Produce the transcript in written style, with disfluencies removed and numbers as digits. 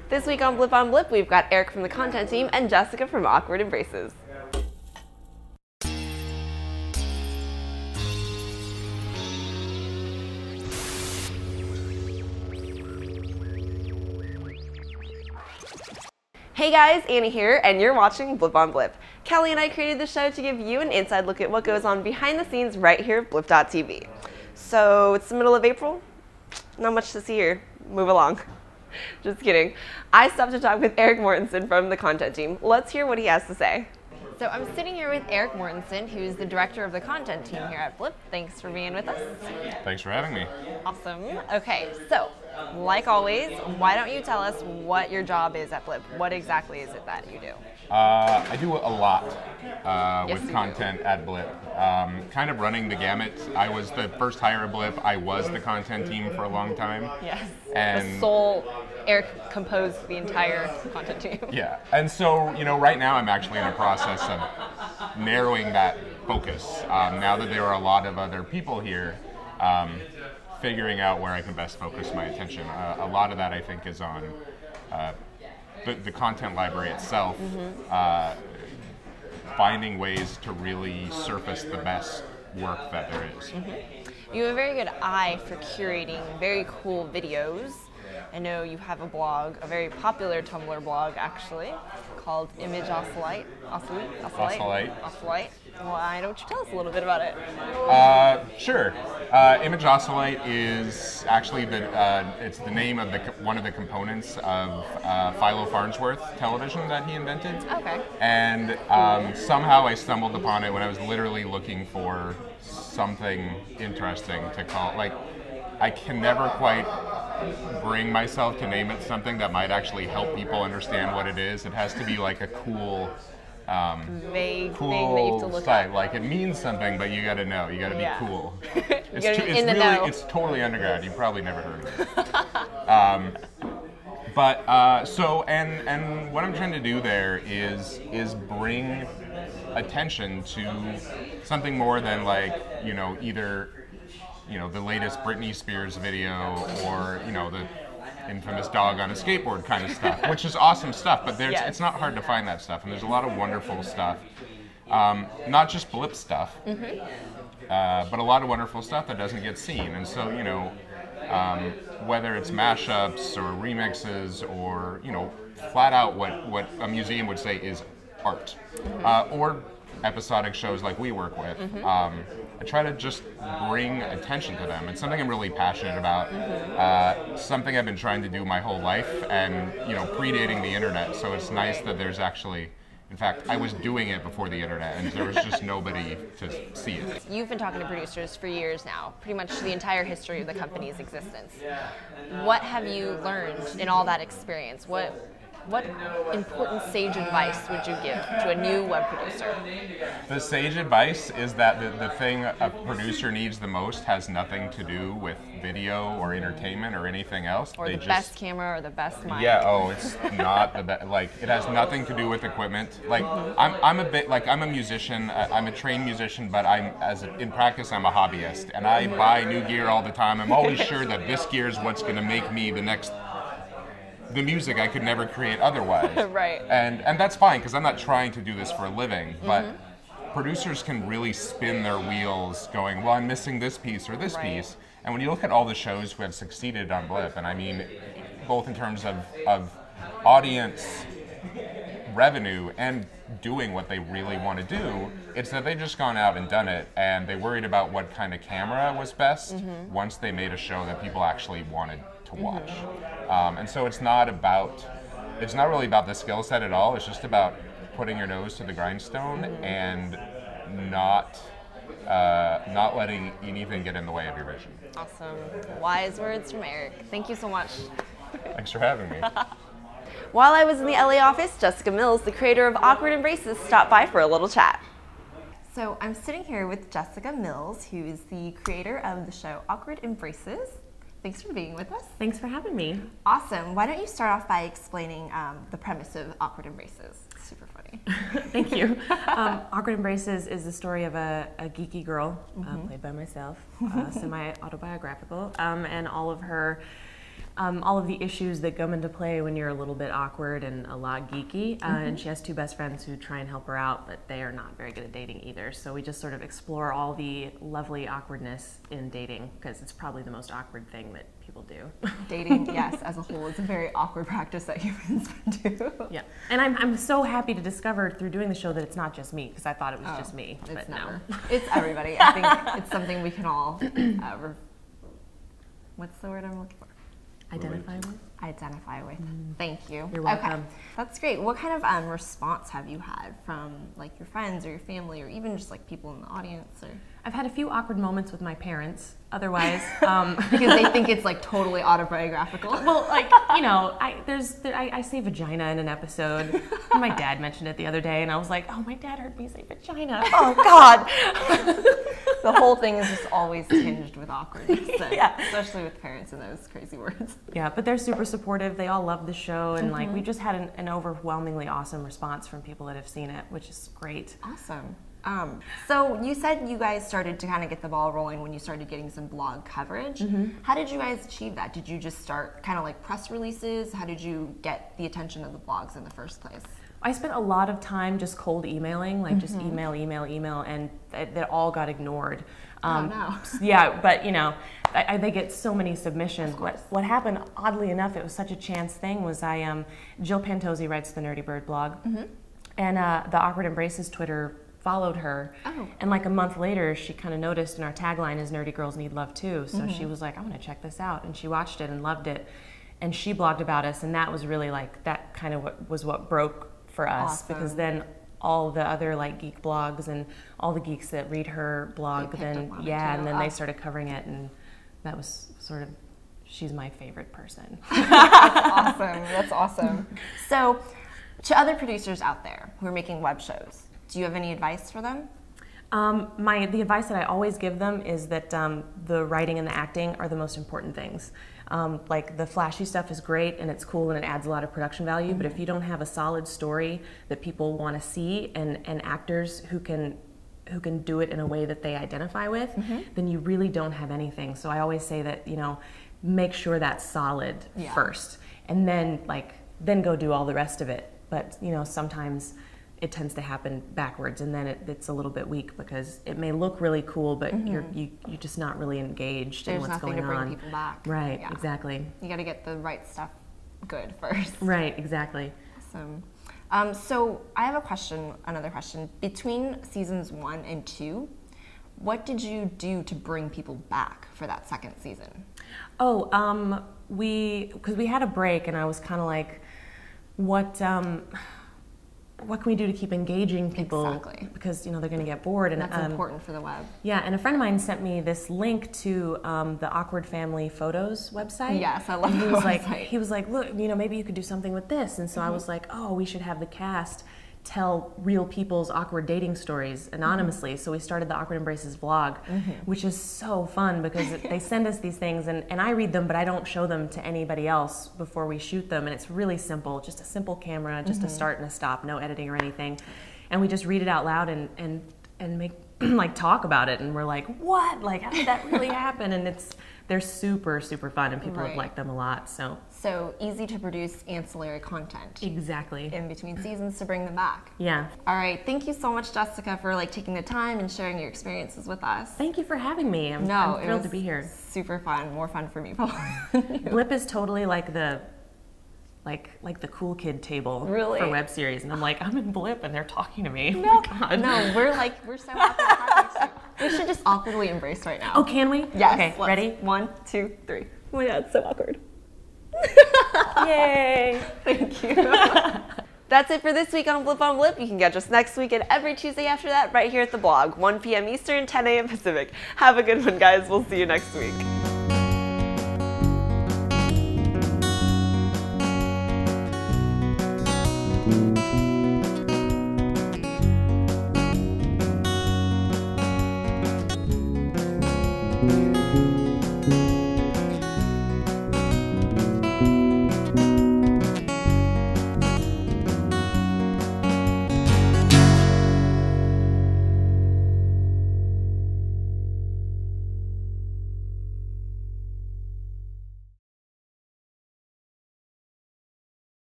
This week on Blip, we've got Eric from the content team and Jessica from Awkward Embraces. Hey guys, Annie here, and you're watching Blip on Blip. Kelly and I created the show to give you an inside look at what goes on behind the scenes right here at blip.tv. So it's the middle of April, not much to see here. Move along. Just kidding. I stopped to talk with Eric Mortensen from the content team. Let's hear what he has to say. So I'm sitting here with Eric Mortensen, who's the director of the content team here at Blip. Thanks for being with us. Thanks for having me. Awesome. Okay, so like always, why don't you tell us what your job is at Blip? What exactly is it that you do? I do a lot Yes, with content at Blip. Kind of running the gamut. I was the first hire at Blip. I was the content team for a long time. Yes. And the sole Eric composed the entire content team. Yeah, and so, you know, right now I'm actually in a process of narrowing that focus. Now that there are a lot of other people here, figuring out where I can best focus my attention. A lot of that, I think, is on the content library itself, finding ways to really surface the best work that there is. You have a very good eye for curating very cool videos. I know you have a blog, a very popular Tumblr blog actually, called Image Oscillite. Oscillite. Why don't you tell us a little bit about it? Sure. Image Oscillite is actually it's the name of one of the components of Philo Farnsworth television that he invented. Okay. And somehow I stumbled upon it when I was literally looking for something interesting to call. Like, I can never quite bring myself to name it something that might actually help people understand what it is. It has to be like a cool, vague thing that you have to look site. at. Like, it means something, but you got to know. You got to be cool. It's totally underground. You probably never heard of it. And what I'm trying to do there is bring attention to something more than, like, you know, either, you know, the latest Britney Spears video or, you know, the infamous dog on a skateboard kind of stuff, which is awesome stuff, but it's not hard to find that stuff, and there's a lot of wonderful stuff. Not just Blip stuff, but a lot of wonderful stuff that doesn't get seen. And so, you know, whether it's mashups or remixes or, you know, flat out what a museum would say is art, or episodic shows like we work with, I try to just bring attention to them. It's something I'm really passionate about, something I've been trying to do my whole life, and, you know, predating the internet, so it's nice that there's actually, in fact, I was doing it before the internet, and there was just nobody to see it. You've been talking to producers for years now, pretty much the entire history of the company's existence. What have you learned in all that experience? What important sage advice would you give to a new web producer? The sage advice is that the thing a producer needs the most has nothing to do with video or entertainment or anything else. Or the best camera or the best mic. Yeah, it's not the best. Like, it has nothing to do with equipment. Like, I'm a bit, like, I'm a musician, I'm a trained musician, but in practice I'm a hobbyist, and I buy new gear all the time. I'm always sure that this gear is what's going to make me the music I could never create otherwise. Right. And that's fine, because I'm not trying to do this for a living, but producers can really spin their wheels going, well, I'm missing this piece or this piece. And when you look at all the shows who have succeeded on Blip, and I mean both in terms of audience revenue and doing what they really want to do, it's that they've just gone out and done it, and they worried about what kind of camera was best once they made a show that people actually wanted to watch. And so it's not really about the skill set at all. It's just about putting your nose to the grindstone and not letting anything get in the way of your vision. Awesome. Wise words from Eric. Thank you so much. Thanks for having me. While I was in the LA office, Jessica Mills, the creator of Awkward Embraces, stopped by for a little chat. So I'm sitting here with Jessica Mills, who is the creator of the show Awkward Embraces. Thanks for being with us. Thanks for having me. Awesome. Why don't you start off by explaining the premise of Awkward Embraces? Super funny. Thank you. Awkward Embraces is the story of a geeky girl, played by myself, semi-autobiographical, and all of her all of the issues that come into play when you're a little bit awkward and a lot geeky. And she has two best friends who try and help her out, but they are not very good at dating either. So we just sort of explore all the lovely awkwardness in dating, because it's probably the most awkward thing that people do. Dating, yes, as a whole, is a very awkward practice that humans do. Yeah, and I'm so happy to discover through doing the show that it's not just me, because I thought it was just me. It's but never. No. It's everybody. I think it's something we can all, what's the word I'm looking for? Identify with? Identify with. Thank you. You're welcome. Okay, that's great. What kind of response have you had from like your friends or your family, or even just like people in the audience? Or I've had a few awkward moments with my parents. Otherwise, because they think it's like totally autobiographical. well, like, you know, I say vagina in an episode. My dad mentioned it the other day, and I was like, oh, my dad heard me say vagina. Oh God. The whole thing is just always tinged with awkwardness, Yeah. especially with parents and those crazy words. Yeah, but they're super supportive. They all love the show, and like we just had an overwhelmingly awesome response from people that have seen it, which is great. Awesome. So you said you guys started to kind of get the ball rolling when you started getting some blog coverage. How did you guys achieve that? Did you just start kind of like press releases? How did you get the attention of the blogs in the first place? I spent a lot of time just cold emailing, like just email, and that all got ignored. Oh no. Yeah, but you know, they get so many submissions. What happened, oddly enough, it was such a chance thing, was Jill Pantozzi writes the Nerdy Bird blog, and the Awkward Embraces Twitter followed her, and like a month later she kind of noticed, and our tagline is Nerdy Girls Need Love Too, so she was like, I want to check this out, and she watched it and loved it, and she blogged about us, and that was really like, that kind of was what broke for us. Awesome. Because then all the other like geek blogs and all the geeks that read her blog, then and then they started covering it, and that was sort of, she's my favorite person. That's awesome. That's awesome. So to other producers out there who are making web shows, do you have any advice for them? The advice that I always give them is that the writing and the acting are the most important things. Like the flashy stuff is great and it's cool and it adds a lot of production value, but if you don't have a solid story that people want to see, and actors who can do it in a way that they identify with, then you really don't have anything. So I always say that, you know, make sure that's solid first, and then go do all the rest of it. But you know, sometimes it tends to happen backwards, and then it's a little bit weak because it may look really cool, but you're just not really engaged in what's going on. There's nothing to bring people back. Right, exactly. You got to get the right stuff good first. Right, exactly. Awesome. So I have another question. Between seasons 1 and 2, what did you do to bring people back for that second season? Oh, because we had a break, and I was kind of like, what can we do to keep engaging people? Exactly. Because, you know, they're going to get bored. And that's important for the web. Yeah, and a friend of mine sent me this link to the Awkward Family Photos website. Yes, I love that website. He was like, look, you know, maybe you could do something with this. And so I was like, oh, we should have the cast tell real people's awkward dating stories anonymously. So we started the Awkward Embraces vlog, which is so fun because they send us these things, and I read them, but I don't show them to anybody else before we shoot them. And it's really simple, just a simple camera, just a start and a stop, no editing or anything. And we just read it out loud and make like talk about it. And we're like, what? Like, how did that really happen? And they're super, super fun, and people have liked them a lot. So easy to produce ancillary content. Exactly. In between seasons to bring them back. Yeah. All right. Thank you so much, Jessica, for taking the time and sharing your experiences with us. Thank you for having me. I'm thrilled to be here. Super fun. More fun for me, probably. Blip is totally like the cool kid table for web series, and I'm like, I'm in Blip and they're talking to me. No, no, we're so happy to have you. We should just awkwardly embrace right now. Oh, can we? Yes. Okay, ready? 1, 2, 3. Oh my God, it's so awkward. Yay! Thank you. That's it for this week on Blip on Blip. You can catch us next week and every Tuesday after that right here at the blog, 1 p.m. Eastern, 10 a.m. Pacific. Have a good one, guys. We'll see you next week.